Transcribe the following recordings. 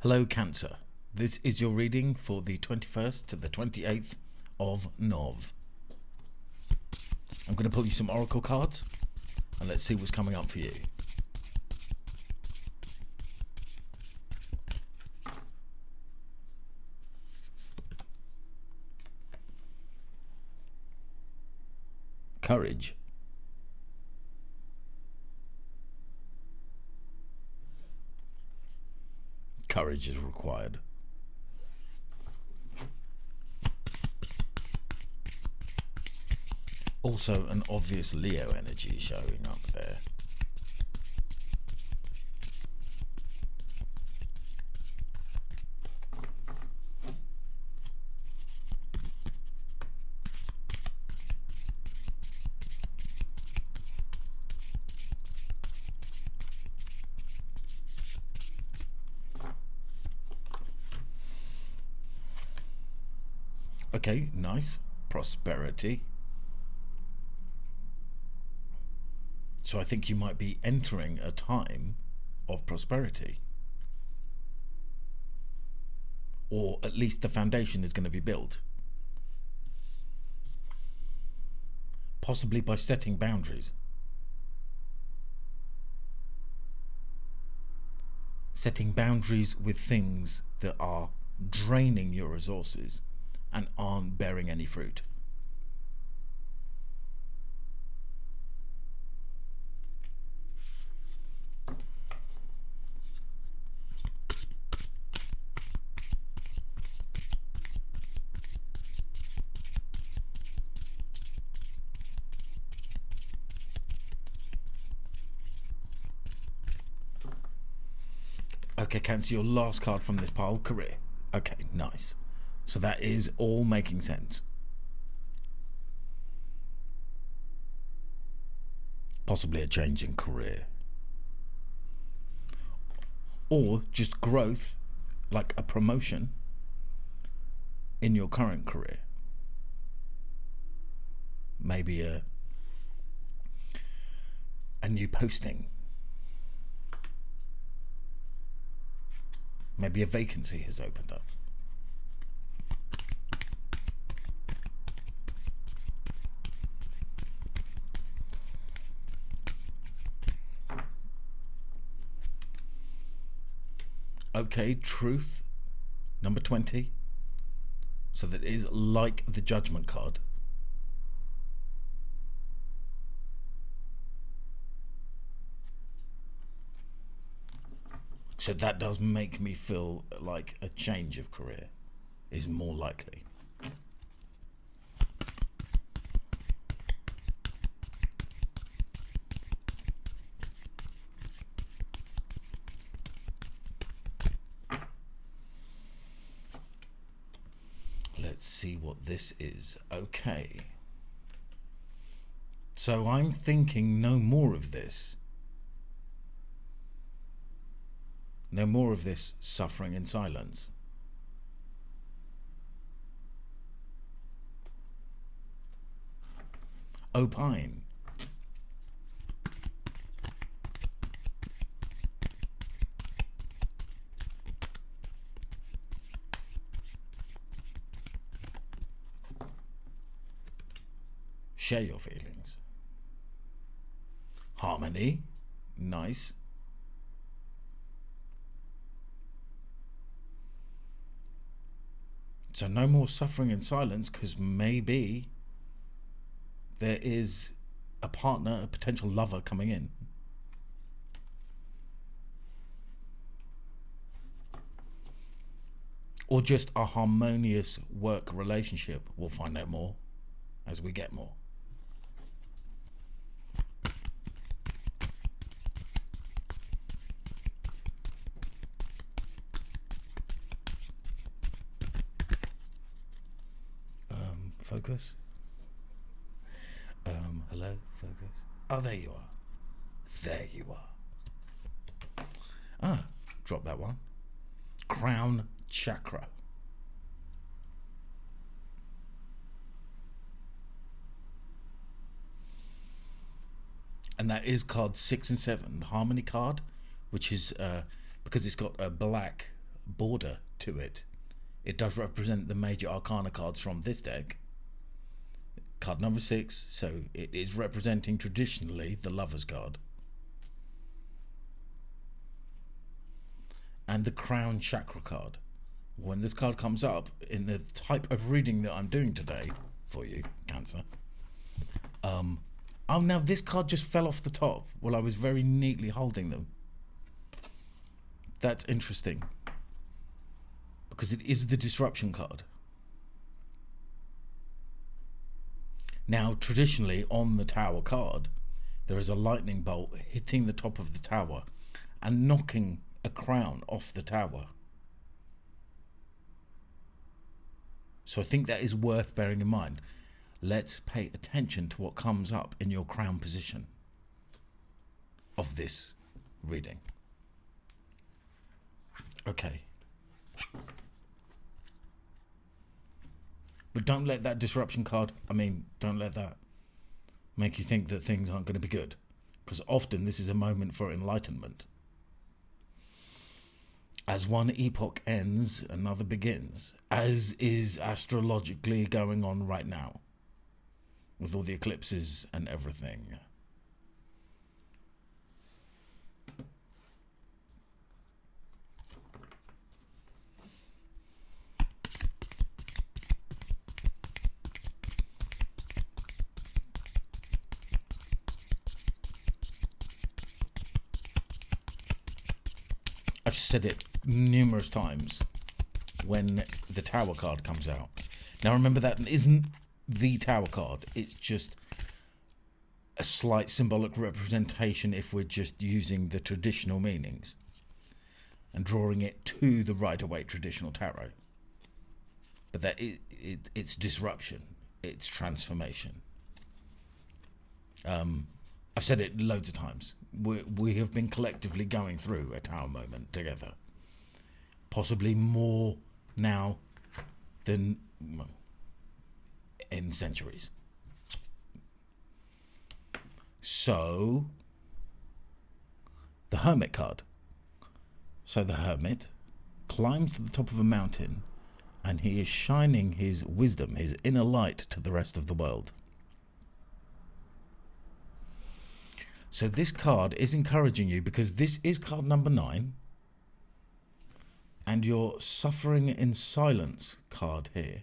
Hello Cancer, this is your reading for the 21st to the 28th of Nov. I'm going to pull you some oracle cards and let's see what's coming up for you. Courage. Courage is required. Also an obvious Leo energy showing up there. Okay, nice. Prosperity. So I think you might be entering a time of prosperity. Or at least the foundation is going to be built. Possibly by setting boundaries. Setting boundaries with things that are draining your resources and aren't bearing any fruit. Okay, Cancer, your last card from this pile, career. Okay, nice. So that is all making sense. Possibly a change in career. Or just growth, like a promotion in your current career. Maybe a new posting. Maybe a vacancy has opened up. Okay, truth, number 20. So that is like the judgment card. So that does make me feel like a change of career is more likely. Let's see what this is. Okay. So I'm thinking no more of this. No more of this suffering in silence. Opine. Share your feelings. Harmony. Nice. So no more suffering in silence, because maybe there is a partner, a potential lover coming in. Or just a harmonious work relationship. We'll find out more as we get more. Focus. Hello, focus. Oh, there you are. There you are. Ah, drop that one. Crown chakra. And that is cards 6 and 7. The harmony card, which is because it's got a black border to it. It does represent the major arcana cards from this deck. Card number 6, so it is representing traditionally the Lover's card. And the Crown Chakra card. When this card comes up in the type of reading that I'm doing today for you, Cancer. Oh, now this card just fell off the top while I was very neatly holding them. That's interesting. Because it is the Disruption card. Now, traditionally on the Tower card, there is a lightning bolt hitting the top of the tower and knocking a crown off the tower. So I think that is worth bearing in mind. Let's pay attention to what comes up in your crown position of this reading. Okay. But don't let that disruption card, don't let that make you think that things aren't going to be good. Because often this is a moment for enlightenment. As one epoch ends, another begins, as is astrologically going on right now, with all the eclipses and everything. I've said it numerous times when the Tower card comes out. Now remember, that isn't the Tower card. It's just a slight symbolic representation if we're just using the traditional meanings and drawing it to the Rider-Waite traditional tarot. But that it's disruption. It's transformation. I've said it loads of times. We have been collectively going through a Tower moment together. Possibly more now than in centuries. So, the Hermit card. So the Hermit climbs to the top of a mountain and he is shining his wisdom, his inner light to the rest of the world. So this card is encouraging you because this is card number 9 and your Suffering in Silence card here.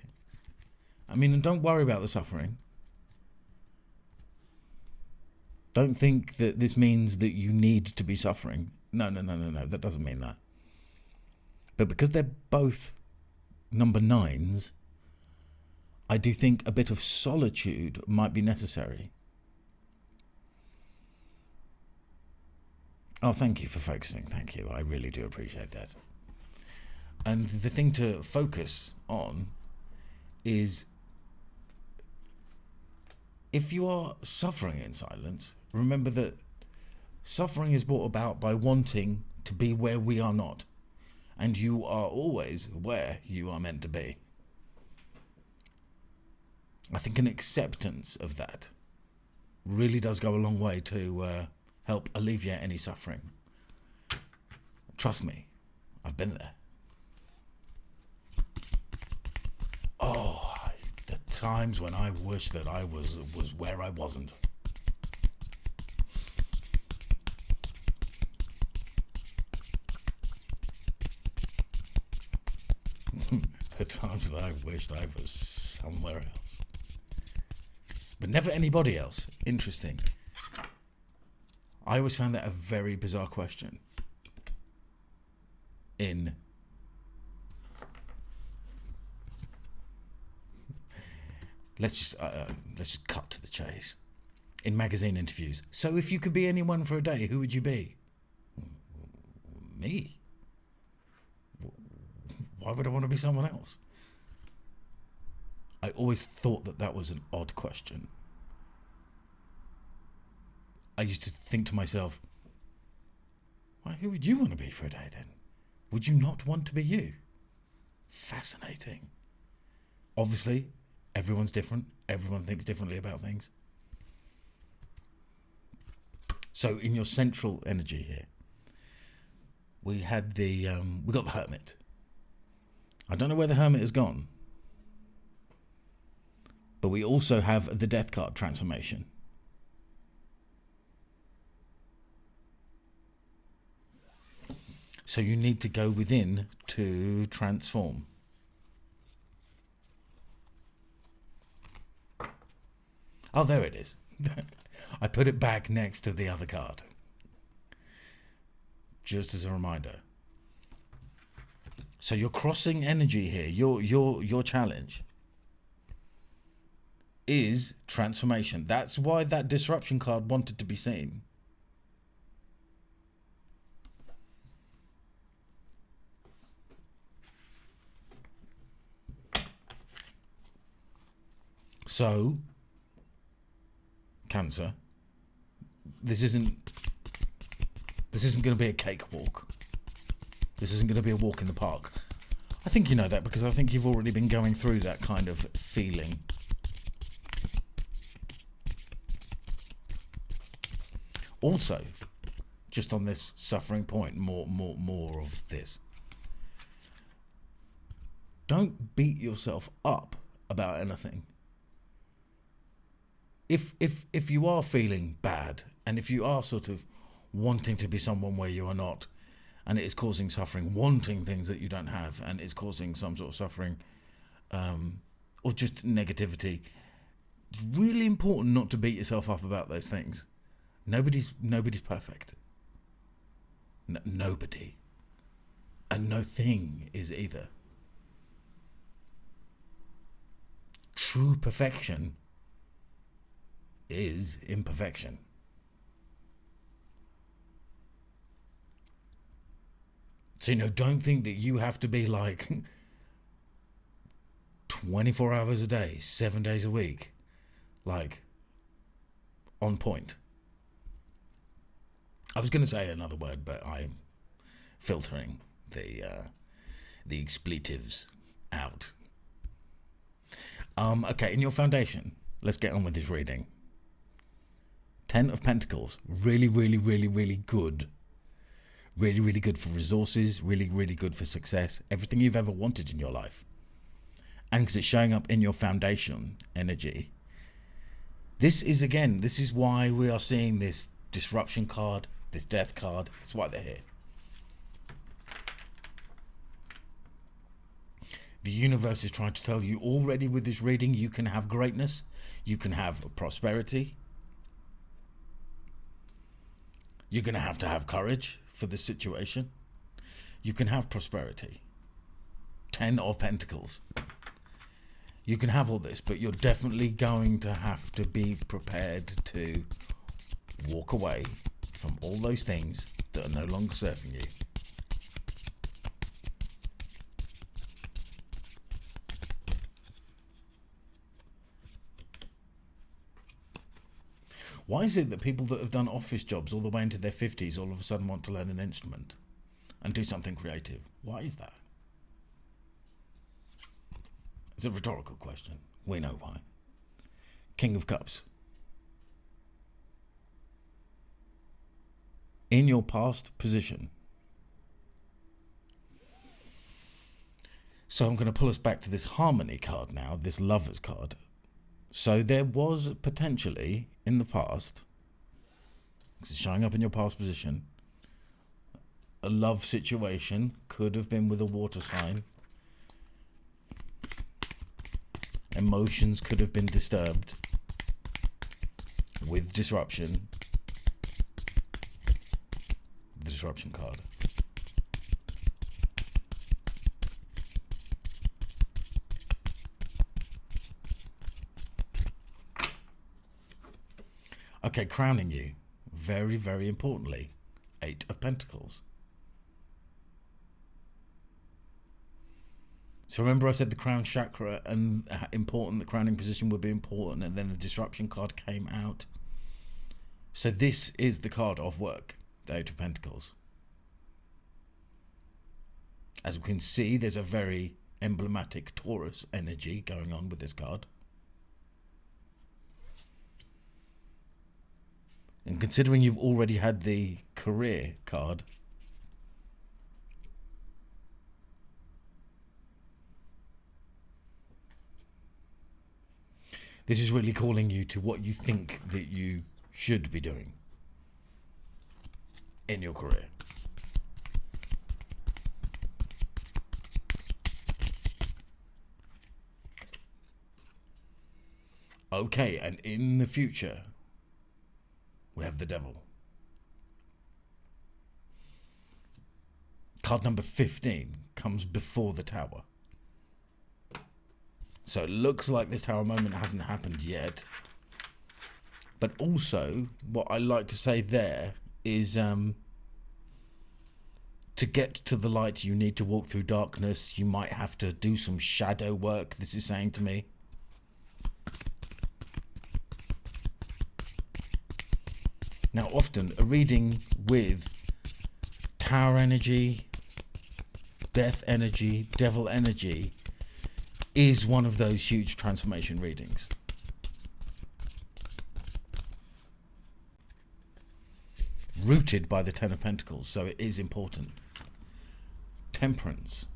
And don't worry about the suffering. Don't think that this means that you need to be suffering. No, that doesn't mean that. But because they're both number 9s, I do think a bit of solitude might be necessary. Oh, thank you for focusing. Thank you. I really do appreciate that. And the thing to focus on is, if you are suffering in silence, remember that suffering is brought about by wanting to be where we are not. And you are always where you are meant to be. I think an acceptance of that really does go a long way to help alleviate any suffering. Trust me, I've been there. Oh, the times when I wish that I was where I wasn't. The times that I wished I was somewhere else. But never anybody else. Interesting. I always found that a very bizarre question. Let's just cut to the chase. In magazine interviews. So if you could be anyone for a day, who would you be? Me? Why would I want to be someone else? I always thought that was an odd question. I used to think to myself, why, who would you want to be for a day then? Would you not want to be you? Fascinating. Obviously, everyone's different. Everyone thinks differently about things. So in your central energy here, we got the Hermit. I don't know where the Hermit has gone. But we also have the Death card transformation. So you need to go within to transform. Oh, there it is. I put it back next to the other card. Just as a reminder. So you're crossing energy here. Your challenge is transformation. That's why that disruption card wanted to be seen. So, Cancer, this isn't going to be a cakewalk. This isn't going to be a walk in the park. I think you know that because I think you've already been going through that kind of feeling. Also, just on this suffering point, more of this. Don't beat yourself up about anything. If you are feeling bad, and if you are sort of wanting to be someone where you are not, and it is causing suffering, wanting things that you don't have, and it's causing some sort of suffering, or just negativity, it's really important not to beat yourself up about those things. Nobody's perfect. Nobody. And no thing is either. True perfection is imperfection. So, don't think that you have to be like 24 hours a day, 7 days a week, like on point. I was going to say another word, but I'm filtering the expletives out. Okay, in your foundation, let's get on with this reading. 10 of Pentacles, really, really, really, really good. Really, really good for resources, really, really good for success, everything you've ever wanted in your life. And because it's showing up in your foundation energy, this is why we are seeing this disruption card, this death card. That's why they're here. The universe is trying to tell you already with this reading, you can have greatness, you can have prosperity. You're going to have courage for this situation. You can have prosperity. 10 of Pentacles. You can have all this, but you're definitely going to have to be prepared to walk away from all those things that are no longer serving you. Why is it that people that have done office jobs all the way into their 50s all of a sudden want to learn an instrument and do something creative? Why is that? It's a rhetorical question. We know why. King of Cups. In your past position. So I'm going to pull us back to this Harmony card now, this Lovers card. So there was potentially, in the past, because it's showing up in your past position, a love situation, could have been with a water sign. Emotions could have been disturbed with disruption. The disruption card. Okay, crowning you, very, very importantly, 8 of Pentacles. So remember I said the crown chakra and important, the crowning position would be important, and then the disruption card came out. So this is the card of work, the 8 of Pentacles. As we can see, there's a very emblematic Taurus energy going on with this card. And considering you've already had the career card, This is really calling you to what you think that you should be doing in your career. Okay, and in the future, we have the devil. Card number 15 comes before the tower. So it looks like this tower moment hasn't happened yet. But also, what I like to say there is to get to the light, you need to walk through darkness. You might have to do some shadow work, this is saying to me. Now, often a reading with tower energy, death energy, devil energy is one of those huge transformation readings. Rooted by the Ten of Pentacles, so it is important. Temperance.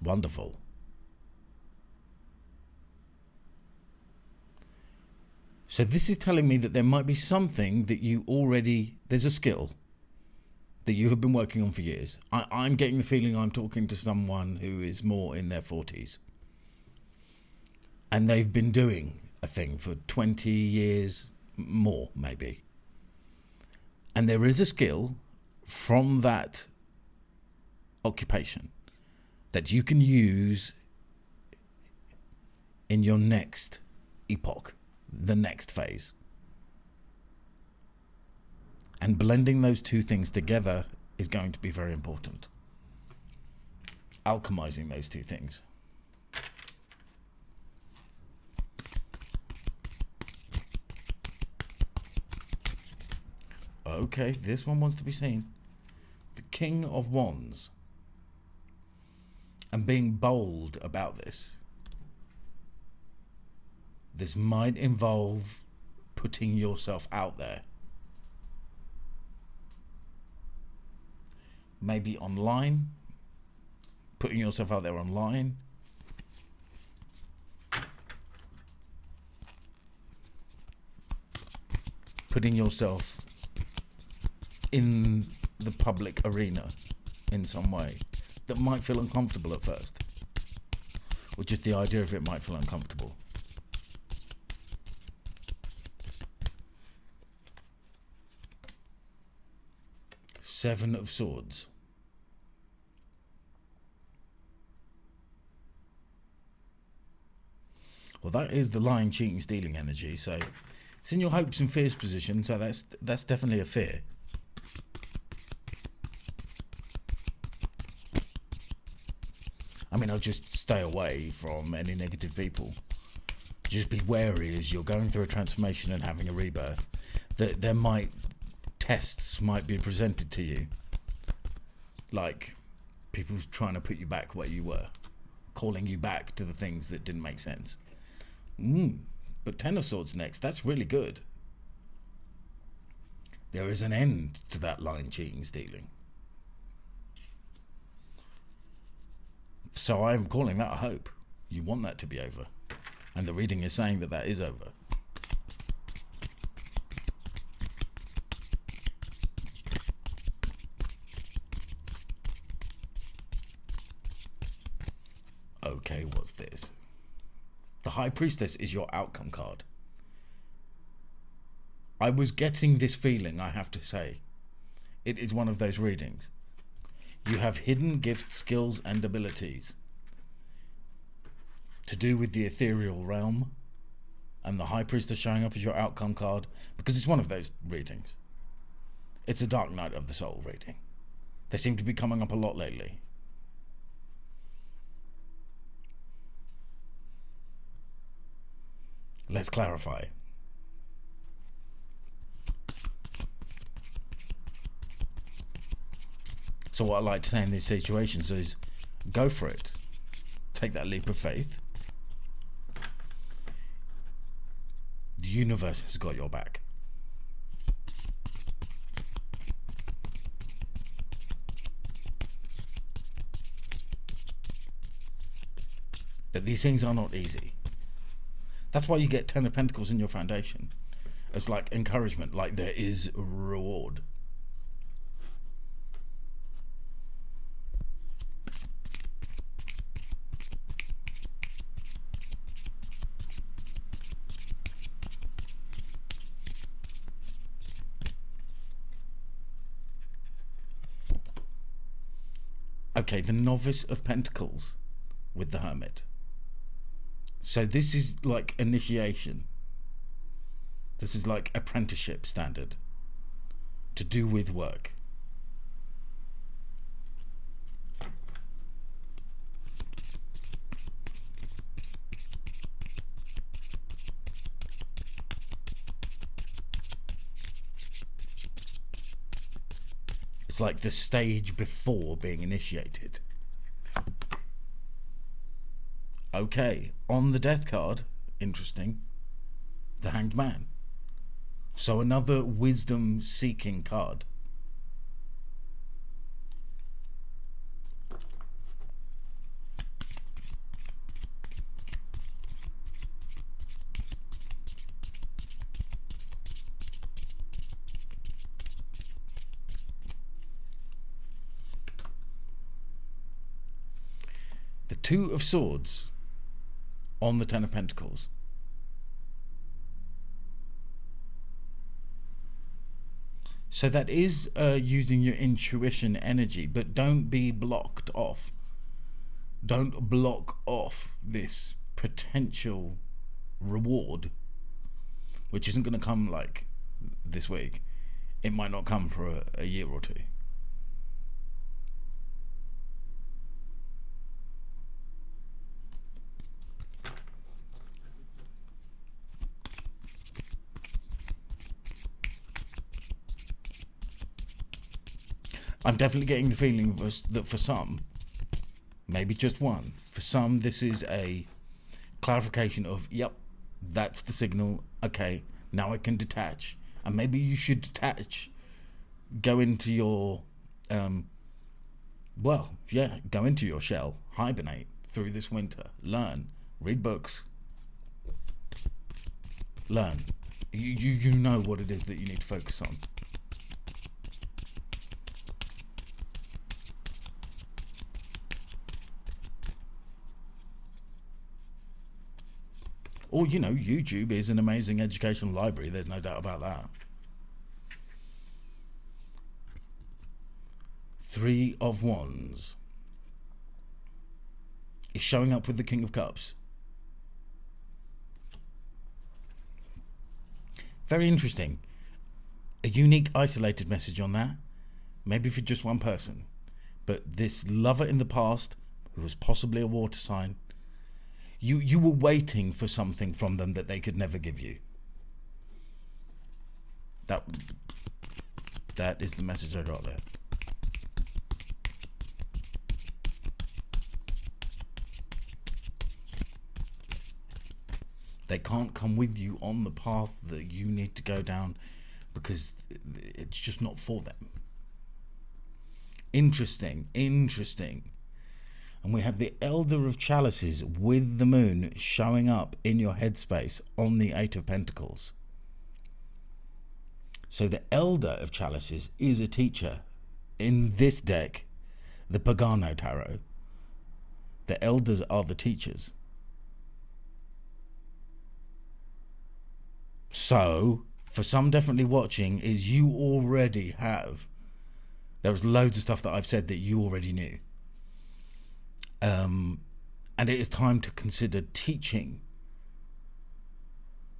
Wonderful. So this is telling me that there might be something that you already, there's a skill that you have been working on for years. I'm getting the feeling I'm talking to someone who is more in their 40s. And they've been doing a thing for 20 years, more maybe. And there is a skill from that occupation that you can use in your next epoch, the next phase. And blending those two things together is going to be very important. Alchemizing those two things. Okay, this one wants to be seen. The King of Wands. And being bold about this. This might involve putting yourself out there. Maybe online. Putting yourself out there online. Putting yourself in the public arena in some way that might feel uncomfortable at first. Or just the idea of it might feel uncomfortable. Seven of Swords. Well, that is the lying, cheating, stealing energy, so it's in your hopes and fears position, so that's definitely a fear. I mean, I'll just stay away from any negative people. Just be wary as you're going through a transformation and having a rebirth, that tests might be presented to you. Like people trying to put you back where you were. Calling you back to the things that didn't make sense. But Ten of Swords next, that's really good. There is an end to that lying, cheating, stealing. So I'm calling that a hope. You want that to be over. And the reading is saying that that is over. Okay, what's this? The High Priestess is your outcome card. I was getting this feeling, I have to say. It is one of those readings. You have hidden gifts, skills, and abilities to do with the ethereal realm, and the High Priestess showing up as your outcome card because it's one of those readings. It's a Dark Night of the Soul reading. They seem to be coming up a lot lately. Let's clarify. So what I like to say in these situations is go for it. Take that leap of faith. The universe has got your back. But these things are not easy. That's why you get 10 of Pentacles in your foundation. It's like encouragement, like there is a reward. Okay, the Novice of Pentacles with the Hermit. So this is like initiation. This is like apprenticeship standard to do with work. It's like the stage before being initiated. Okay, on the Death card, interesting, the Hanged Man. So another wisdom-seeking card. The Two of Swords on the Ten of Pentacles. So that is using your intuition energy, but don't be blocked off. Don't block off this potential reward, which isn't going to come like this week. It might not come for a year or two. I'm definitely getting the feeling that for some, maybe just one, for some this is a clarification of, yep, that's the signal, okay, now I can detach. And maybe you should detach, go into your, go into your shell, hibernate through this winter, learn, read books, learn. You know what it is that you need to focus on. Or, you know, YouTube is an amazing educational library. There's no doubt about that. Three of Wands is showing up with the King of Cups. Very interesting. A unique, isolated message on that. Maybe for just one person. But this lover in the past, who was possibly a water sign, you were waiting for something from them that they could never give you. That is the message I got there. They can't come with you on the path that you need to go down because it's just not for them. Interesting. And we have the Elder of Chalices with the moon showing up in your headspace on the Eight of Pentacles. So the Elder of Chalices is a teacher. In this deck, the Pagano Tarot, the elders are the teachers. So, for some definitely watching, is you already have, there's loads of stuff that I've said that you already knew. And it is time to consider teaching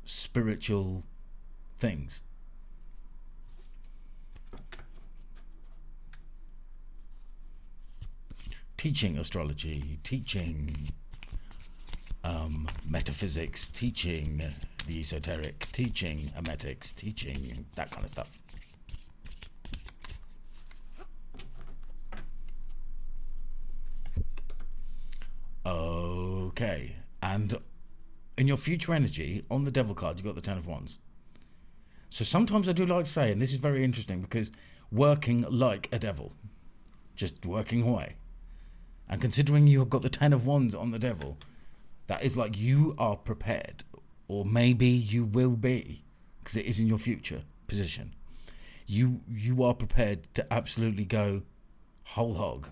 spiritual things. Teaching astrology, teaching metaphysics, teaching the esoteric, teaching hermetics, teaching that kind of stuff. Okay, and in your future energy, on the Devil card, you've got the Ten of Wands. So sometimes I do like to say, and this is very interesting, because working like a devil, just working away. And considering you've got the Ten of Wands on the Devil, that is like you are prepared. or maybe you will be, because it is in your future position. You are prepared to absolutely go whole hog,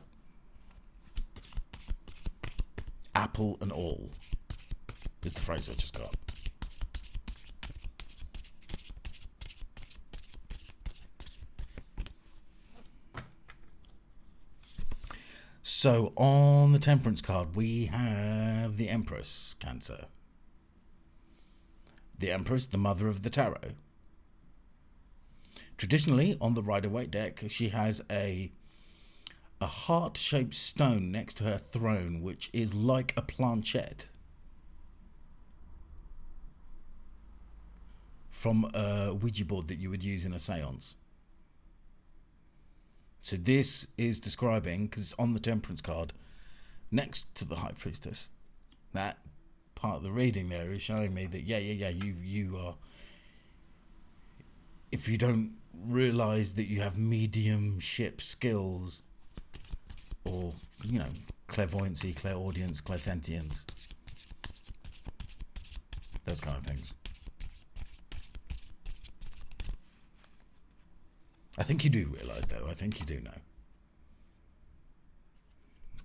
apple and all, is the phrase I just got. So on the Temperance card, we have the Empress, Cancer. The Empress, the mother of the tarot. Traditionally, on the Rider-Waite deck, she has a heart-shaped stone next to her throne, which is like a planchette from a Ouija board that you would use in a seance. So this is describing, because it's on the Temperance card, next to the High Priestess. That part of the reading there is showing me that, you are... If you don't realise that you have mediumship skills, or, clairvoyancy, clairaudience, clairsentience, those kind of things. I think you do realise, though. I think you do know.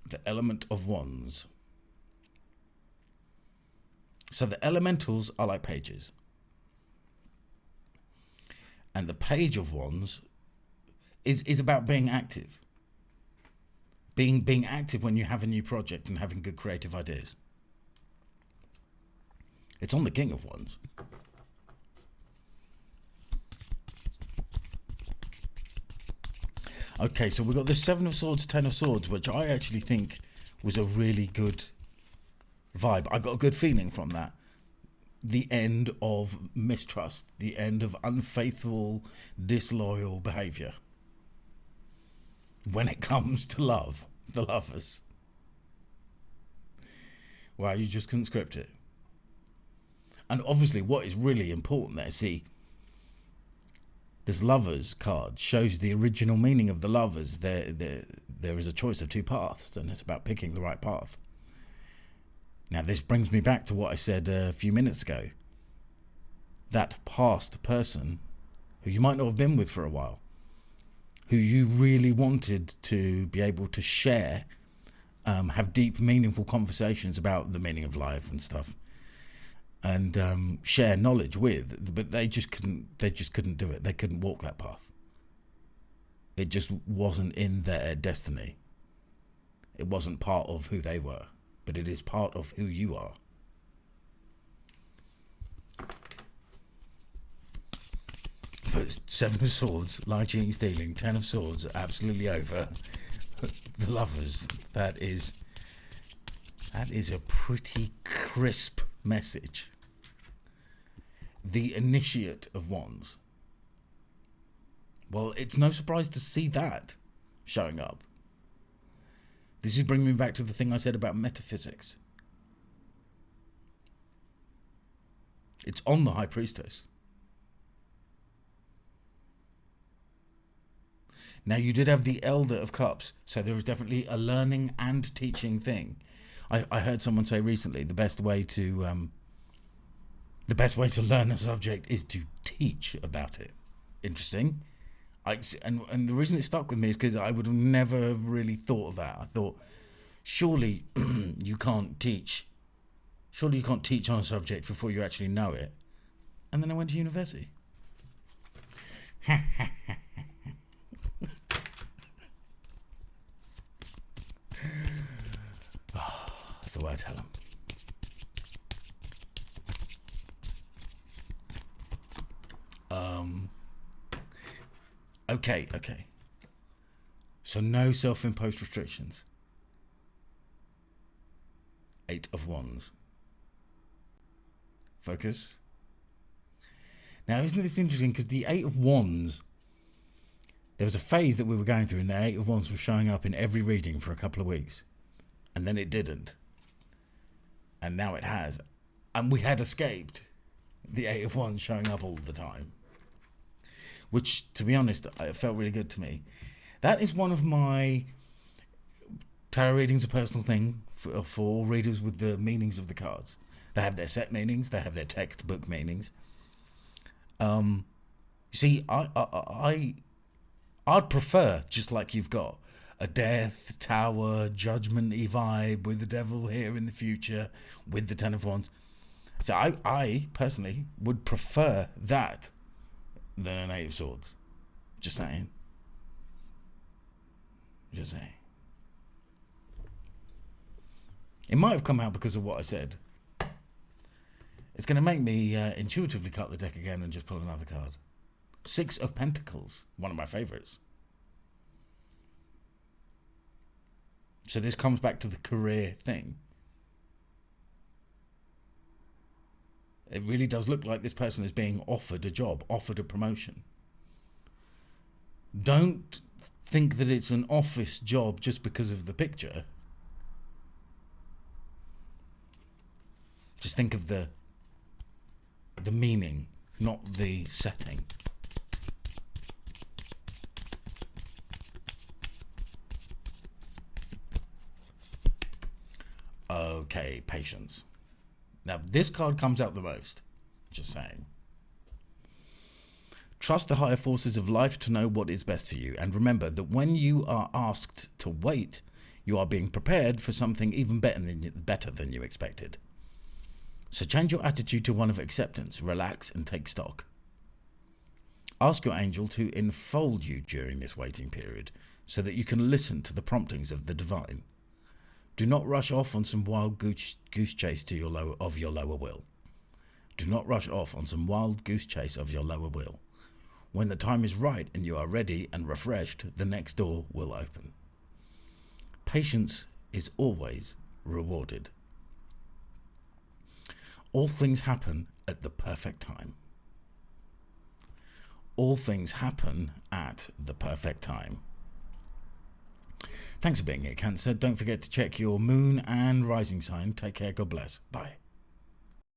The Element of Wands. So the elementals are like pages. And the Page of Wands is about being active. Being active when you have a new project and having good creative ideas. It's on the King of Wands. Okay, so we've got the Seven of Swords, Ten of Swords, which I actually think was a really good vibe. I got a good feeling from that. The end of mistrust, the end of unfaithful, disloyal behaviour. When it comes to love, the lovers. Wow, you just couldn't script it. And obviously what is really important there, see, this lovers card shows the original meaning of the lovers. There is a choice of two paths, and it's about picking the right path. Now, this brings me back to what I said a few minutes ago. That past person who you might not have been with for a while, who you really wanted to be able to share, have deep, meaningful conversations about the meaning of life and stuff, and share knowledge with, but they just couldn't do it. They couldn't walk that path. It just wasn't in their destiny. It wasn't part of who they were, but it is part of who you are. But Seven of Swords, lying, cheating, stealing, Ten of Swords, absolutely over. The lovers, that is a pretty crisp message. The Initiate of Wands. Well, it's no surprise to see that showing up. This is bringing me back to the thing I said about metaphysics. It's on the High Priestess. Now, you did have the Elder of Cups, so there is definitely a learning and teaching thing. I heard someone say recently the best way to learn a subject is to teach about it. Interesting. And the reason it stuck with me is because I would have never really thought of that. I thought, surely you can't teach. Surely you can't teach on a subject before you actually know it. And then I went to university. That's the way I tell them. Okay. So no self-imposed restrictions. Eight of Wands. Focus. Now, isn't this interesting? Because the Eight of Wands, there was a phase that we were going through, and the Eight of Wands was showing up in every reading for a couple of weeks. And then it didn't. And now it has. And we had escaped the Eight of Wands showing up all the time. Which, to be honest, it felt really good to me. That is one of my... Tarot reading's a personal thing for all readers with the meanings of the cards. They have their set meanings. They have their textbook meanings. You see, I'd prefer, just like you've got, a death, tower, judgment-y vibe with the devil here in the future, with the Ten of Wands. So I personally would prefer that than an Eight of Swords. Just saying. Just saying. It might have come out because of what I said. It's going to make me intuitively cut the deck again and just pull another card. Six of Pentacles, one of my favourites. So this comes back to the career thing. It really does look like this person is being offered a job, offered a promotion. Don't think that it's an office job just because of the picture. Just think of the meaning, not the setting. Okay, patience. Now, this card comes out the most. Just saying. Trust the higher forces of life to know what is best for you. And remember that when you are asked to wait, you are being prepared for something even better than you expected. So change your attitude to one of acceptance, relax and take stock. Ask your angel to enfold you during this waiting period so that you can listen to the promptings of the divine. Do not rush off on some wild goose chase to your lower will. Do not rush off on some wild goose chase of your lower will. When the time is right and you are ready and refreshed, the next door will open. Patience is always rewarded. All things happen at the perfect time. All things happen at the perfect time. Thanks for being here, Cancer. Don't forget to check your moon and rising sign. Take care. God bless. Bye.